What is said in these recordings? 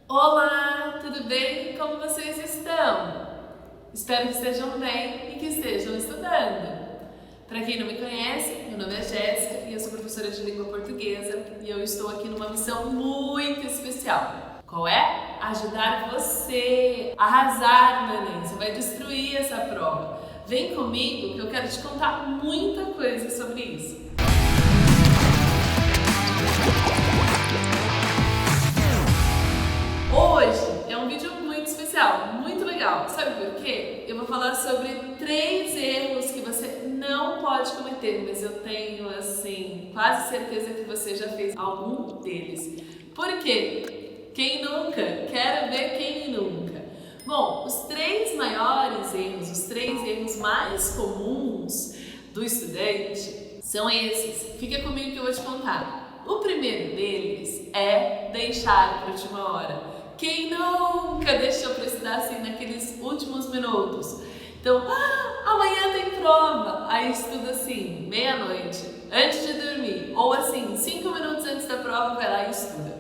Olá, tudo bem? Como vocês estão? Espero que estejam bem e que estejam estudando. Para quem não me conhece, meu nome é Jéssica e eu sou professora de língua portuguesa e eu estou aqui numa missão muito especial. Qual é? Ajudar você a arrasar no Enem. Você vai destruir essa prova. Vem comigo que eu quero te contar muita coisa sobre isso. Hoje é um vídeo muito especial, muito legal. Sabe por quê? Eu vou falar sobre 3 erros que você não pode cometer, mas eu tenho, assim, quase certeza que você já fez algum deles. Por quê? Quem nunca? Quero ver quem nunca. Bom, os 3 maiores erros, os 3 erros mais comuns do estudante são esses. Fica comigo que eu vou te contar. O primeiro deles é deixar para a última hora. Quem nunca deixou para estudar assim naqueles últimos minutos? Então, amanhã tem prova, aí estuda assim, meia-noite, antes de dormir, ou assim, 5 minutos antes da prova, vai lá e estuda.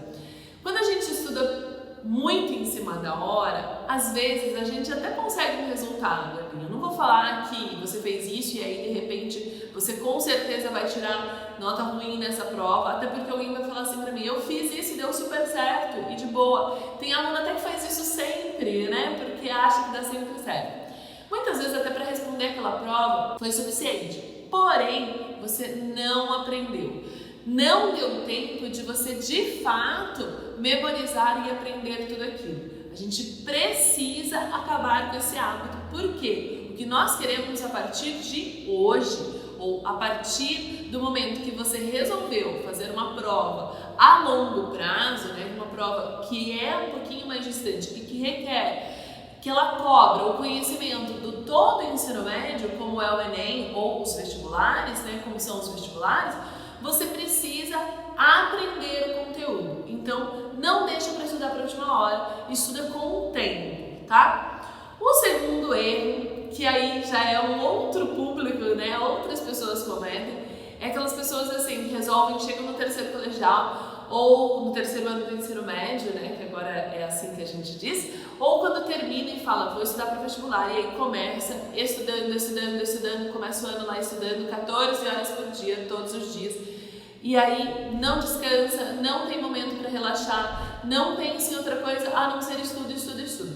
Quando a gente estuda muito em cima da hora, às vezes a gente até consegue um resultado ali. Eu não vou falar que você fez isso e aí de repente você com certeza vai tirar nota ruim nessa prova, até porque alguém vai falar assim pra mim, eu fiz isso e deu super certo e de boa. Tem aluno até que faz isso sempre, né? Porque acha que dá sempre certo. Muitas vezes até para responder aquela prova foi suficiente, porém você não aprendeu. Não deu tempo de você de fato memorizar e aprender tudo aquilo. A gente precisa acabar com esse hábito. Por quê? O que nós queremos a partir de hoje, ou a partir do momento que você resolveu fazer uma prova a longo prazo, né, uma prova que é um pouquinho mais distante e que requer que ela cobra o conhecimento do todo o ensino médio, como é o Enem ou os vestibulares, né, como são os vestibulares, você precisa aprender o conteúdo. Então, não deixa para estudar para a última hora, estuda com o tempo, tá? O segundo erro, que aí já é um outro público, né? Outras pessoas cometem, é aquelas pessoas assim que resolvem, chegam no terceiro colegial ou no terceiro ano do ensino médio, né? Que agora é assim que a gente diz, ou quando termina e fala, vou estudar para vestibular, e aí começa estudando, começa o ano lá estudando 14 horas por dia, todos os dias. E aí não descansa, não tem momento para relaxar, não pensa em outra coisa a não ser estudo.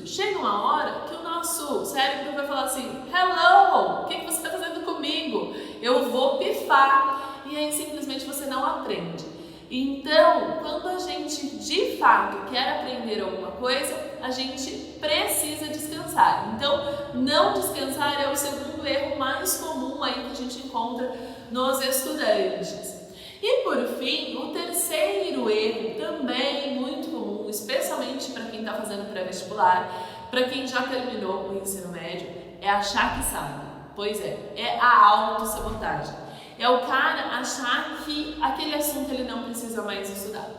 Chega uma hora que o nosso cérebro vai falar assim, hello, o que você está fazendo comigo? Eu vou pifar. E aí simplesmente você não aprende. Então, quando a gente de fato quer aprender alguma coisa, a gente precisa descansar. Então, não descansar é o segundo erro mais comum aí que a gente encontra nos estudantes. E por fim, o terceiro erro, também muito comum, especialmente para quem está fazendo pré-vestibular, para quem já terminou o ensino médio, é achar que sabe. Pois é a autossabotagem. É o cara achar que aquele assunto ele não precisa mais estudar.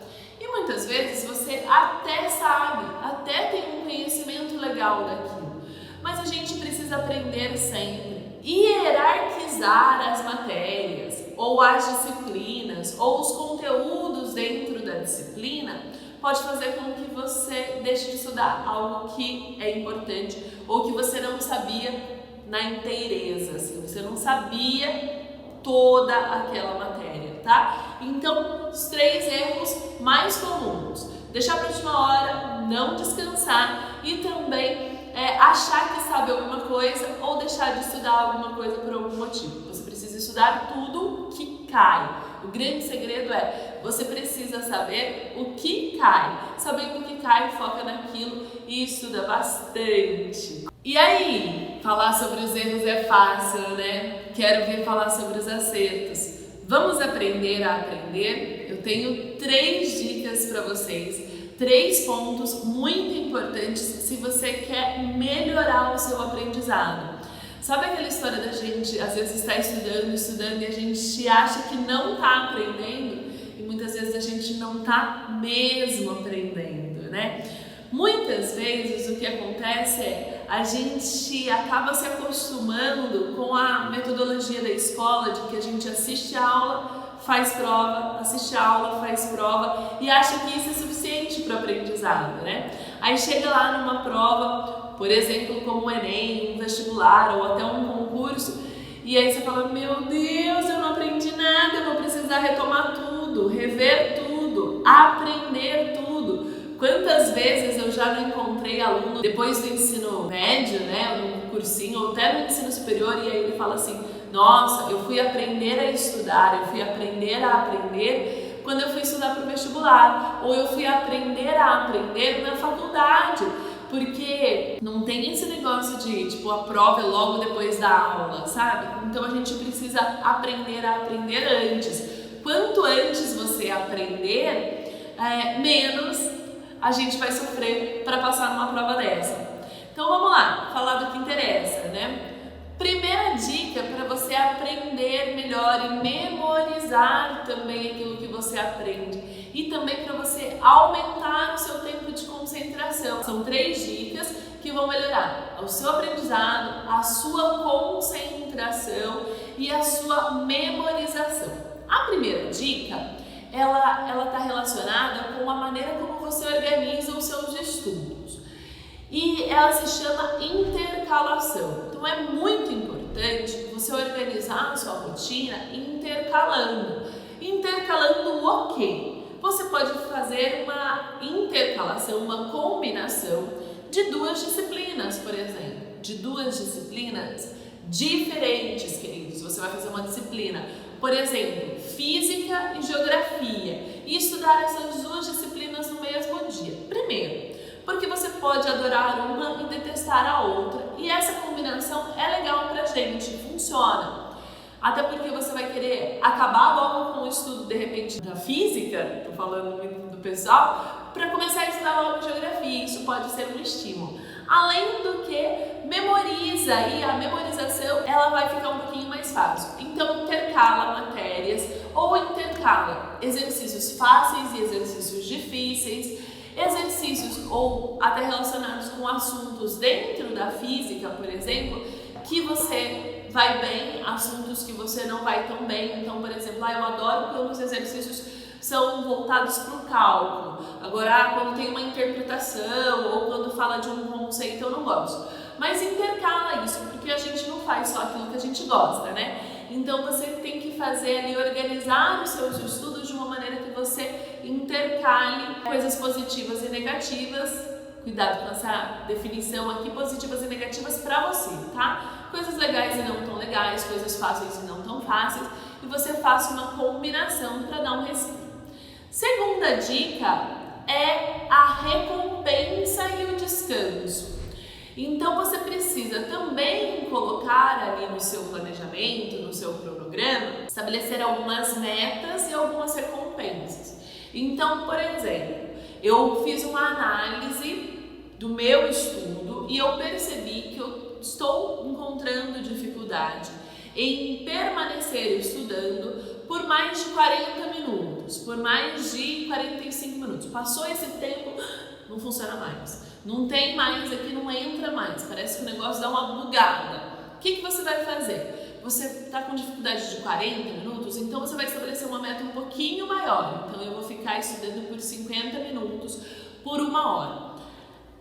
E muitas vezes você até sabe, até tem um conhecimento legal daquilo, mas a gente precisa aprender sempre. Hierarquizar as matérias, ou as disciplinas, ou os conteúdos dentro da disciplina, pode fazer com que você deixe de estudar algo que é importante, ou que você não sabia na inteireza, assim, você não sabia toda aquela matéria, tá? Então, os 3 erros mais comuns: deixar para a última hora, não descansar e também achar que sabe alguma coisa ou deixar de estudar alguma coisa por algum motivo. Você precisa estudar tudo que cai. O grande segredo é, você precisa saber o que cai. Sabendo o que cai, foca naquilo e estuda bastante. E aí, falar sobre os erros é fácil, né? Quero ver falar sobre os acertos. Vamos aprender a aprender? Eu tenho 3 dicas para vocês. 3 pontos muito importantes se você quer melhorar o seu aprendizado. Sabe aquela história da gente, às vezes, está estudando e a gente acha que não está aprendendo? E muitas vezes a gente não está mesmo aprendendo, né? Muitas vezes o que acontece é a gente acaba se acostumando com a metodologia da escola de que a gente assiste a aula, faz prova, assiste a aula, faz prova e acha que isso é suficiente para o aprendizado. pesado, né? Aí chega lá numa prova, por exemplo, como o Enem, um vestibular ou até um concurso, e aí você fala, meu Deus, eu não aprendi nada, eu vou precisar retomar tudo, rever tudo, aprender tudo. Quantas vezes eu já não encontrei aluno depois do ensino médio, né, no cursinho, ou até no ensino superior, e aí ele fala assim, nossa, eu fui aprender a estudar, eu fui aprender a aprender quando eu fui estudar para o vestibular, ou eu fui aprender a aprender na faculdade, porque não tem esse negócio de, tipo, a prova é logo depois da aula, sabe? Então a gente precisa aprender a aprender antes. Quanto antes você aprender, menos a gente vai sofrer para passar numa prova dessa. Então vamos lá, falar do que interessa, né? Primeira dica para você aprender melhor e memorizar também aquilo que você aprende e também para você aumentar o seu tempo de concentração. São 3 dicas que vão melhorar o seu aprendizado, a sua concentração e a sua memorização. A primeira dica, ela está relacionada com a maneira como você organiza os seus estudos. E ela se chama intercalação. Então é muito importante você organizar a sua rotina intercalando. Intercalando o quê? Você pode fazer uma intercalação, uma combinação de 2 disciplinas, por exemplo. De 2 disciplinas diferentes, queridos. Você vai fazer uma disciplina, por exemplo, física e geografia. E estudar essas 2 disciplinas no mesmo dia. Primeiro, porque você pode adorar uma e detestar a outra. E essa combinação é legal pra gente, funciona. Até porque você vai querer acabar logo com o estudo, de repente, da física, tô falando muito do pessoal, para começar a estudar logo geografia. Isso pode ser um estímulo. Além do que, memoriza, e a memorização ela vai ficar um pouquinho mais fácil. Então, intercala matérias ou intercala exercícios fáceis e exercícios difíceis, exercícios ou até relacionados com assuntos dentro da física, por exemplo, que você vai bem, assuntos que você não vai tão bem. Então, por exemplo, eu adoro quando os exercícios são voltados para o cálculo. Agora, quando tem uma interpretação ou quando fala de um conceito, eu não gosto. Mas intercala isso, porque a gente não faz só aquilo que a gente gosta, né? Então, você tem que fazer ali, organizar os seus estudos de uma maneira que você intercale coisas positivas e negativas. Cuidado com essa definição aqui, positivas e negativas para você, tá? Coisas legais e não tão legais, coisas fáceis e não tão fáceis, e você faça uma combinação para dar um respiro. Segunda dica é a recompensa e o descanso. Então você precisa também colocar ali no seu planejamento, no seu cronograma, estabelecer algumas metas e algumas recompensas. Então, por exemplo, eu fiz uma análise do meu estudo e eu percebi que eu estou encontrando dificuldade em permanecer estudando por mais de 40 minutos, por mais de 45 minutos. Passou esse tempo, não funciona mais. Não tem mais aqui, não entra mais. Parece que o negócio dá uma bugada. O que você vai fazer? Você está com dificuldade de 40 minutos, então você vai estabelecer uma meta um pouquinho maior. Então eu vou ficar estudando por 50 minutos por 1 hora.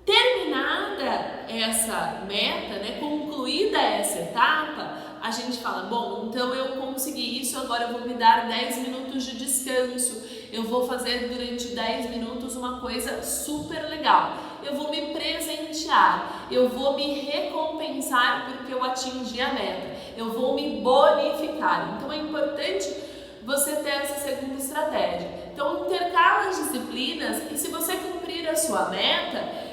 Terminada essa meta, né, concluída essa etapa, a gente fala, bom, então eu consegui isso, agora eu vou me dar 10 minutos de descanso, eu vou fazer durante 10 minutos uma coisa super legal, eu vou me presentear, eu vou me recompensar porque eu atingi a meta, eu vou me bonificar. Então é importante você ter essa segunda estratégia. Então intercala as disciplinas e se você cumprir a sua meta,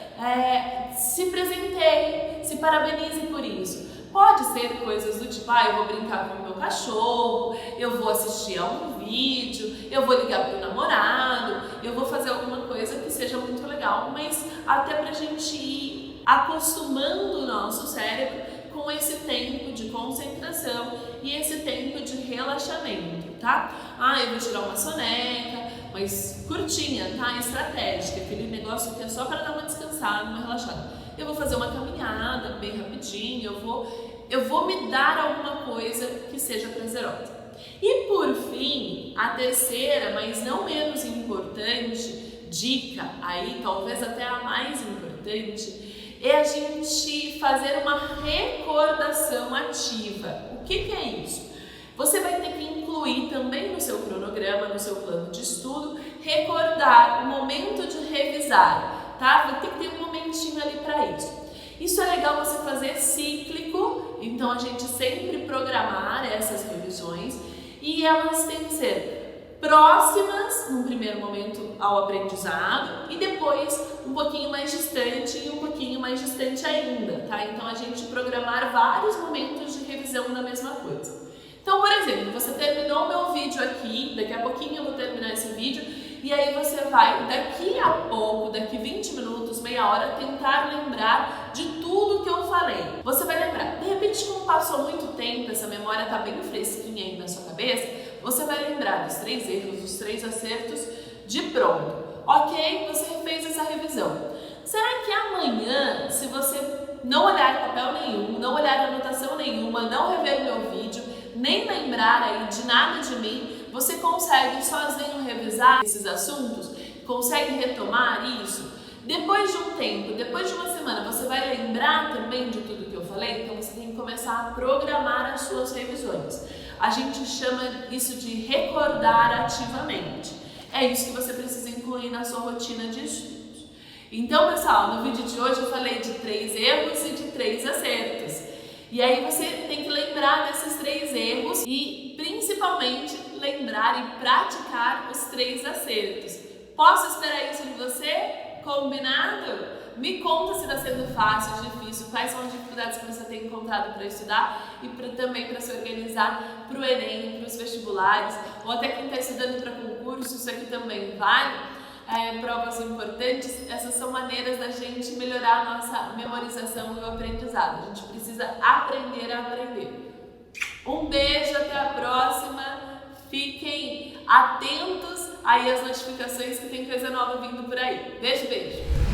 se presenteie, se parabenize por isso. Pode ser coisas do tipo, eu vou brincar com o meu cachorro, eu vou assistir a um vídeo, eu vou ligar para o namorado, eu vou fazer alguma coisa que seja muito legal, mas até pra gente ir acostumando o nosso cérebro com esse tempo de concentração e esse tempo de relaxamento, tá? Eu vou tirar uma soneca, mas curtinha, tá? Estratégica, aquele negócio que é só para dar uma descansada, uma relaxada. Eu vou fazer uma caminhada bem rapidinho, eu vou me dar alguma coisa que seja prazerosa. E por fim, a terceira, mas não menos importante dica aí, talvez até a mais importante, é a gente fazer uma recordação ativa. O que é isso? Você vai ter que incluir também no seu cronograma, no seu plano de estudo, recordar o momento de revisar, tá? Vai ter que ter um momentinho ali para isso. Isso é legal você fazer cíclico, então a gente sempre programar essas revisões e elas têm que ser próximas, num primeiro momento, ao aprendizado e depois um pouquinho mais distante e um pouquinho mais distante ainda, tá? Então a gente programar vários momentos de revisão da mesma coisa. Então, por exemplo, você terminou o meu vídeo aqui, daqui a pouquinho eu vou terminar esse vídeo, e aí você vai, daqui a pouco, daqui 20 minutos, meia hora, tentar lembrar de tudo que eu falei. Você vai lembrar. De repente, como passou muito tempo, essa memória está bem fresquinha aí na sua cabeça, você vai lembrar dos 3 erros, dos 3 acertos de pronto. Ok? Você fez essa revisão. Será que amanhã, se você não olhar papel nenhum, não olhar anotação nenhuma, não rever meu vídeo, nem lembrar aí de nada de mim, você consegue sozinho revisar esses assuntos? Consegue retomar isso? Depois de um tempo, depois de uma semana, você vai lembrar também de tudo que eu falei? Então você tem que começar a programar as suas revisões. A gente chama isso de recordar ativamente. É isso que você precisa incluir na sua rotina de estudos. Então, pessoal, no vídeo de hoje eu falei de 3 erros e de 3 acertos. E aí você tem que lembrar desses 3 erros e, principalmente, lembrar e praticar os 3 acertos. Posso esperar isso de você? Combinado? Me conta se está sendo fácil, difícil, quais são as dificuldades que você tem encontrado para estudar e também para se organizar para o Enem, para os vestibulares, ou até quem está estudando para concurso, isso aqui também vale. Provas importantes, essas são maneiras da gente melhorar a nossa memorização e o aprendizado. A gente precisa aprender a aprender. Um beijo, até a próxima. Fiquem atentos aí às notificações que tem coisa nova vindo por aí. Beijo, beijo!